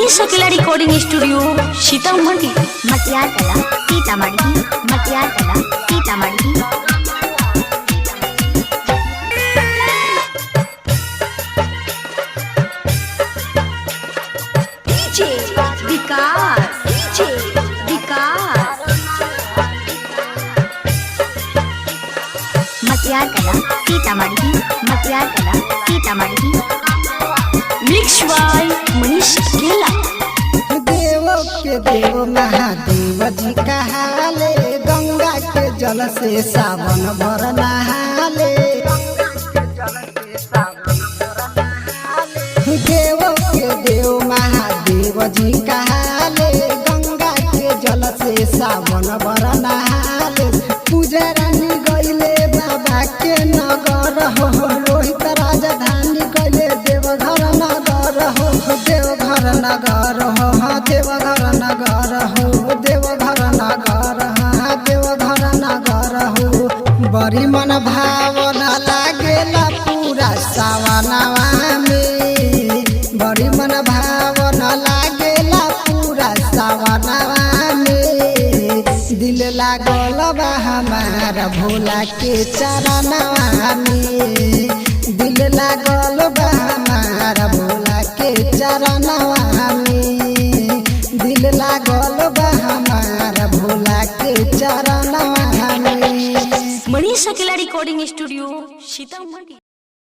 मनीष अकेला recording studio Sitamarhi. मटियार कला सीतामढ़ी, मटियार कला सीतामढ़ी। डीजे विकास, डीजे विकास। मटियार कला सीतामढ़ी, मटियार कला सीतामढ़ी। मिक्स बाय मनीष अकेला। देव के देव महादेव जी कहाले, गंगा के जल से सावन भर नहाले। देव के देव महादेव जी कहाले, गंगा के जल से सावन भर नहाले। पुजरानी गईले बाबा के नगर हो, रोहित राजधानी गईले देवघर नगर हो, देवघर नगर हो, देवघर नगर हो, देवघर नगर हो, देवघर नगर हो। बड़ी मन भावना लागेला पूरा सावनवा में, बड़ी मन भावना लागेला पूरा सावनवा में। दिल लागल बा हमारा भोला के चरणवा में, दिल लागल बा हमारा भोला के चरणवा में, दिल लागल बा हमारा भोला के चरणवा में। मनीष अकेला रिकॉर्डिंग स्टूडियो सीतामढ़ी।